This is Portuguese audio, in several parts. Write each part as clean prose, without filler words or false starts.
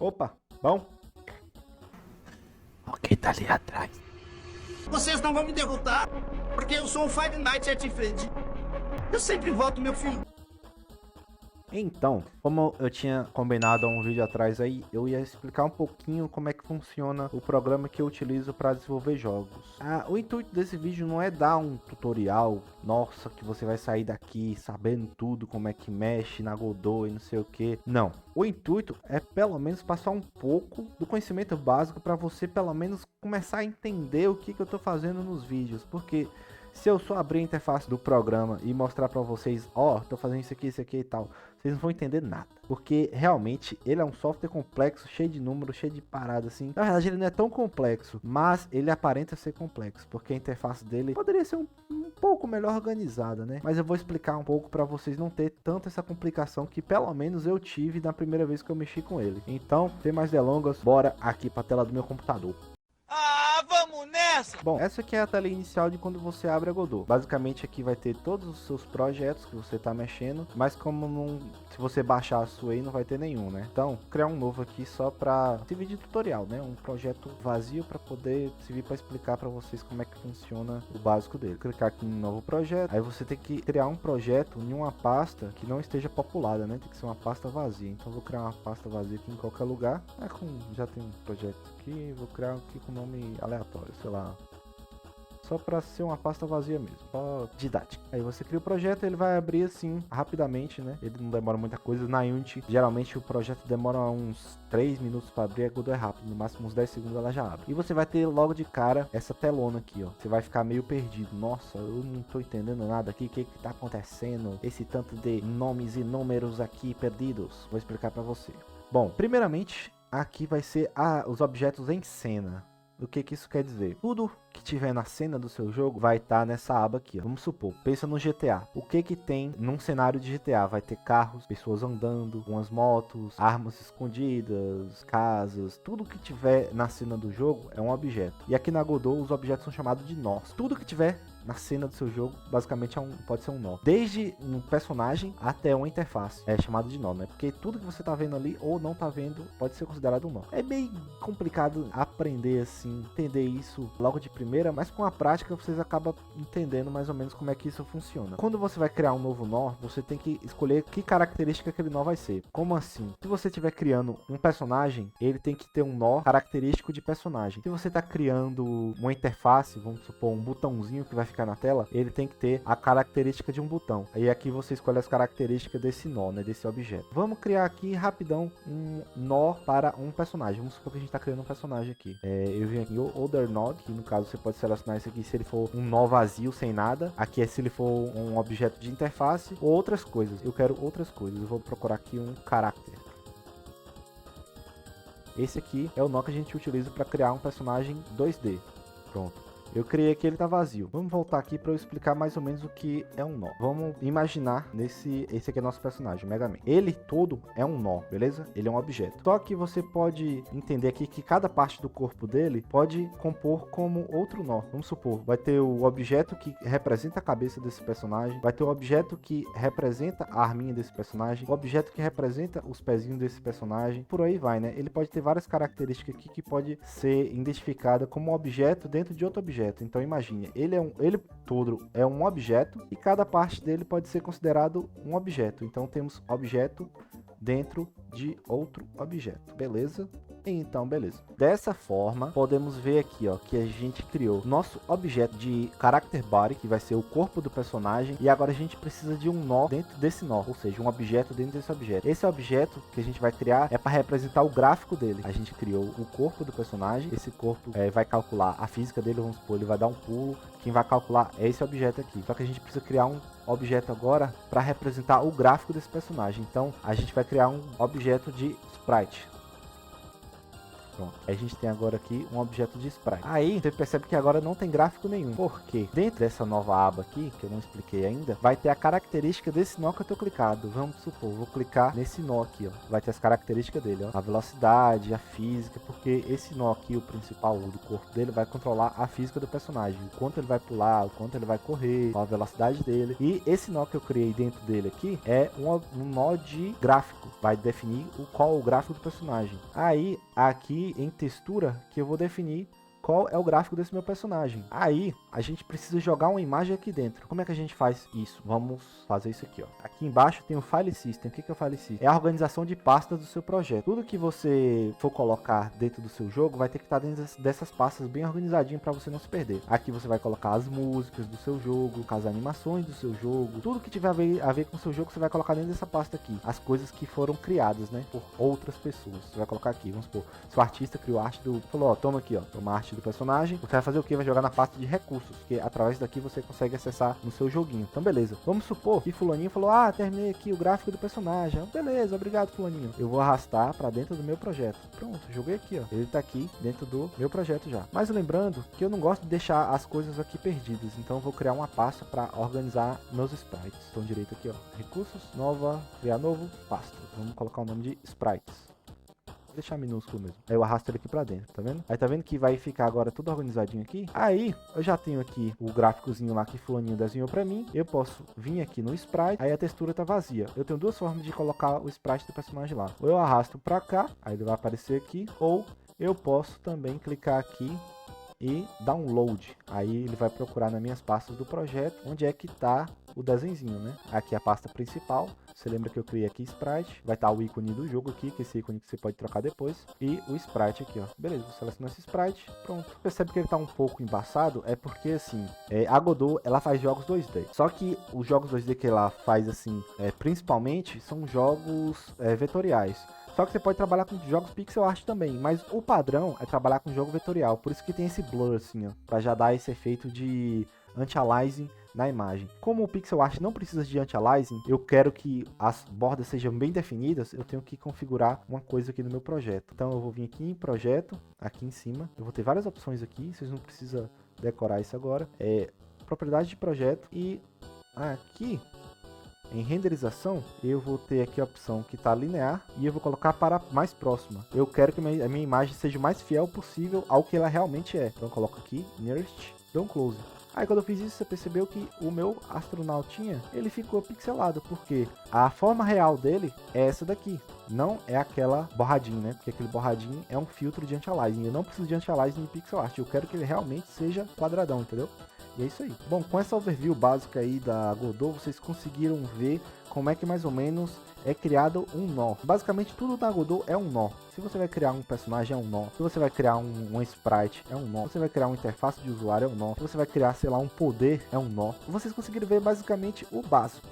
Opa, bom? Ok, tá ali atrás. Vocês não vão me derrotar, porque eu sou um Five Nights at Freddy. Eu sempre volto, meu filho. Então, como eu tinha combinado há um vídeo atrás aí, eu ia explicar um pouquinho como é que funciona o programa que eu utilizo para desenvolver jogos. O intuito desse vídeo não é dar um tutorial, nossa, que você vai sair daqui sabendo tudo, como é que mexe na Godot e não sei o que. Não, o intuito é pelo menos passar um pouco do conhecimento básico para você pelo menos começar a entender o que eu tô fazendo nos vídeos, porque se eu só abrir a interface do programa e mostrar para vocês, ó, tô fazendo isso aqui e tal, vocês não vão entender nada. Porque realmente ele é um software complexo, cheio de números, cheio de paradas assim. Na verdade ele não é tão complexo, mas ele aparenta ser complexo, porque a interface dele poderia ser um pouco melhor organizada, né? Mas eu vou explicar um pouco para vocês não ter tanto essa complicação que pelo menos eu tive na primeira vez que eu mexi com ele. Então, sem mais delongas, bora aqui para a tela do meu computador. Vamos nessa! Bom, essa aqui é a tela inicial de quando você abre a Godot. Basicamente aqui vai ter todos os seus projetos que você está mexendo, mas como não, se você baixar a sua aí não vai ter nenhum, né? Então, criar um novo aqui só para servir de tutorial, né? Um projeto vazio para poder servir para explicar para vocês como é que funciona o básico dele. Clicar aqui em novo projeto, aí você tem que criar um projeto em uma pasta que não esteja populada, né? Tem que ser uma pasta vazia. Então, eu vou criar uma pasta vazia aqui em qualquer lugar. Já tem um projeto aqui, vou criar aqui com nome aleatório, sei lá, só para ser uma pasta vazia mesmo, só didática. Aí você cria o projeto, ele vai abrir assim rapidamente, né? Ele não demora muita coisa. Na Unity, geralmente o projeto demora uns 3 minutos para abrir, a Godot é rápido, no máximo uns 10 segundos ela já abre. E você vai ter logo de cara essa telona aqui, ó. Você vai ficar meio perdido. Nossa, eu não tô entendendo nada aqui, o que tá acontecendo? Esse tanto de nomes e números aqui perdidos. Vou explicar para você. Bom, primeiramente, aqui vai ser os objetos em cena. O que isso quer dizer? Tudo que tiver na cena do seu jogo vai estar nessa aba aqui, ó. Vamos supor, pensa no GTA. O que tem num cenário de GTA? Vai ter carros, pessoas andando, umas motos, armas escondidas, casas. Tudo que tiver na cena do jogo é um objeto. E aqui na Godot os objetos são chamados de nós. Tudo que tiver na cena do seu jogo, basicamente pode ser um nó. Desde um personagem até uma interface. É chamado de nó, né? Porque tudo que você tá vendo ali ou não tá vendo pode ser considerado um nó. É bem complicado aprender assim, entender isso logo de primeira, mas com a prática vocês acabam entendendo mais ou menos como é que isso funciona. Quando você vai criar um novo nó, você tem que escolher que característica aquele nó vai ser. Como assim? Se você estiver criando um personagem, ele tem que ter um nó característico de personagem. Se você está criando uma interface, vamos supor, um botãozinho que vai ficar na tela, ele tem que ter a característica de um botão. Aí aqui você escolhe as características desse nó, né, desse objeto. Vamos criar aqui rapidão um nó para um personagem. Vamos supor que a gente está criando um personagem aqui. Eu vim aqui o Other Node, que no caso você pode selecionar isso aqui se ele for um nó vazio, sem nada. Aqui é se ele for um objeto de interface ou outras coisas. Eu quero outras coisas. Eu vou procurar aqui um caráter. Esse aqui é o nó que a gente utiliza para criar um personagem 2D. Pronto. Eu criei aqui, ele tá vazio. Vamos voltar aqui para eu explicar mais ou menos o que é um nó. Vamos imaginar esse aqui é nosso personagem, Mega Man. Ele todo é um nó, beleza? Ele é um objeto. Só que você pode entender aqui que cada parte do corpo dele pode compor como outro nó. Vamos supor, vai ter o objeto que representa a cabeça desse personagem, vai ter o objeto que representa a arminha desse personagem, o objeto que representa os pezinhos desse personagem, por aí vai, né? Ele pode ter várias características aqui que pode ser identificada como um objeto dentro de outro objeto. Então imagine, ele todo é um objeto e cada parte dele pode ser considerado um objeto. Então temos objeto dentro de outro objeto, beleza? Então, beleza. Dessa forma, podemos ver aqui, ó, que a gente criou nosso objeto de character body, que vai ser o corpo do personagem, e agora a gente precisa de um nó dentro desse nó, ou seja, um objeto dentro desse objeto. Esse objeto que a gente vai criar é para representar o gráfico dele. A gente criou o corpo do personagem, esse corpo vai calcular a física dele, vamos supor, ele vai dar um pulo, quem vai calcular é esse objeto aqui. Só que a gente precisa criar um objeto agora para representar o gráfico desse personagem. Então, a gente vai criar um objeto de sprite. Pronto. Aí a gente tem agora aqui um objeto de sprite. Aí você percebe que agora não tem gráfico nenhum. Por quê? Dentro dessa nova aba aqui, que eu não expliquei ainda, vai ter a característica desse nó que eu tô clicado. Vamos supor, vou clicar nesse nó aqui, ó. Vai ter as características dele, ó. A velocidade, a física, porque esse nó aqui, o principal do corpo dele, vai controlar a física do personagem. O quanto ele vai pular, o quanto ele vai correr, qual a velocidade dele. E esse nó que eu criei dentro dele aqui é um nó de gráfico. Vai definir qual é o gráfico do personagem. Aí, aqui em textura, que eu vou definir qual é o gráfico desse meu personagem. Aí, a gente precisa jogar uma imagem aqui dentro. Como é que a gente faz isso? Vamos fazer isso aqui, ó. Aqui embaixo tem o File System. O que é o File System? É a organização de pastas do seu projeto. Tudo que você for colocar dentro do seu jogo vai ter que estar dentro dessas pastas bem organizadinho para você não se perder. Aqui você vai colocar as músicas do seu jogo, as animações do seu jogo. Tudo que tiver a ver com o seu jogo, você vai colocar dentro dessa pasta aqui. As coisas que foram criadas, né, por outras pessoas. Você vai colocar aqui, vamos supor, se o artista criou a arte falou, ó, toma aqui, ó, toma a arte do personagem, você vai fazer o que? Vai jogar na pasta de recursos, que através daqui você consegue acessar no seu joguinho. Então beleza, vamos supor que fulaninho falou, ah, terminei aqui o gráfico do personagem, beleza, obrigado fulaninho, eu vou arrastar para dentro do meu projeto. Pronto, joguei aqui, ó, ele tá aqui dentro do meu projeto já. Mas lembrando que eu não gosto de deixar as coisas aqui perdidas, então eu vou criar uma pasta para organizar meus sprites. Então direito aqui, ó, recursos, nova, criar novo, pasta. Vamos colocar o nome de sprites. Vou deixar minúsculo mesmo. Aí eu arrasto ele aqui pra dentro, tá vendo? Aí tá vendo que vai ficar agora tudo organizadinho aqui? Aí eu já tenho aqui o gráficozinho lá que fulaninho desenhou pra mim. Eu posso vir aqui no sprite, aí a textura tá vazia. Eu tenho duas formas de colocar o sprite do personagem lá. Ou eu arrasto pra cá, aí ele vai aparecer aqui. Ou eu posso também clicar aqui e download. Aí ele vai procurar nas minhas pastas do projeto onde é que tá o desenho, né? Aqui é a pasta principal. Você lembra que eu criei aqui sprite, vai estar o ícone do jogo aqui, que é esse ícone que você pode trocar depois, e o sprite aqui, ó. Beleza, vou selecionar esse sprite, pronto. Percebe que ele tá um pouco embaçado, é porque assim, a Godot, ela faz jogos 2D. Só que os jogos 2D que ela faz assim, principalmente, são jogos vetoriais. Só que você pode trabalhar com jogos pixel art também, mas o padrão é trabalhar com jogo vetorial. Por isso que tem esse blur assim, ó, para já dar esse efeito de anti-aliasing na imagem. Como o pixel art não precisa de anti-aliasing, eu quero que as bordas sejam bem definidas, eu tenho que configurar uma coisa aqui no meu projeto. Então eu vou vir aqui em projeto, aqui em cima, eu vou ter várias opções aqui, vocês não precisam decorar isso agora. Propriedade de projeto, e aqui em renderização, eu vou ter aqui a opção que está linear e eu vou colocar para mais próxima. Eu quero que a minha imagem seja o mais fiel possível ao que ela realmente é. Então eu coloco aqui, nearest, dou um close. Aí quando eu fiz isso, você percebeu que o meu astronautinha, ele ficou pixelado, porque a forma real dele é essa daqui, não é aquela borradinha, né? Porque aquele borradinho é um filtro de anti-aliasing. Eu não preciso de anti-aliasing em pixel art, eu quero que ele realmente seja quadradão, entendeu? E é isso aí. Bom, com essa overview básica aí da Godot, vocês conseguiram ver como é que mais ou menos é criado um nó. Basicamente tudo da Godot é um nó. Se você vai criar um personagem, é um nó. Se você vai criar um sprite, é um nó. Se você vai criar uma interface de usuário, é um nó. Se você vai criar, sei lá, um poder, é um nó. Vocês conseguiram ver basicamente o básico,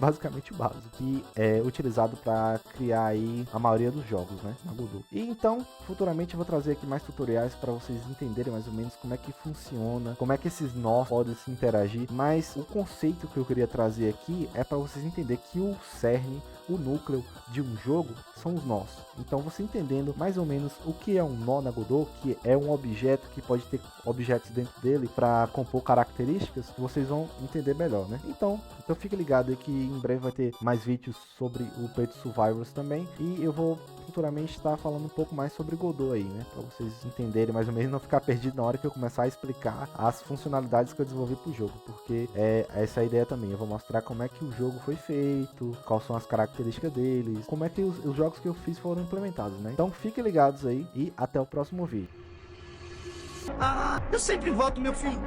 que é utilizado para criar aí a maioria dos jogos, né, na Godot. E então, futuramente eu vou trazer aqui mais tutoriais para vocês entenderem mais ou menos como é que funciona, como é que esses nós podem se interagir. Mas o conceito que eu queria trazer aqui é para vocês entenderem que o cerne, o núcleo de um jogo são os nós. Então você entendendo mais ou menos o que é um nó na Godot, que é um objeto que pode ter objetos dentro dele para compor características, vocês vão entender melhor, né? Então fique ligado aí que em breve vai ter mais vídeos sobre o Pet Survivors também, e eu vou futuramente estar falando um pouco mais sobre Godot aí, né? Para vocês entenderem mais ou menos, não ficar perdido na hora que eu começar a explicar as funcionalidades que eu desenvolvi pro jogo, porque essa é a ideia também. Eu vou mostrar como é que o jogo foi feito, quais são as características deles, como é que os jogos que eu fiz foram implementados, né? Então fiquem ligados aí e até o próximo vídeo. Eu sempre volto, meu filho.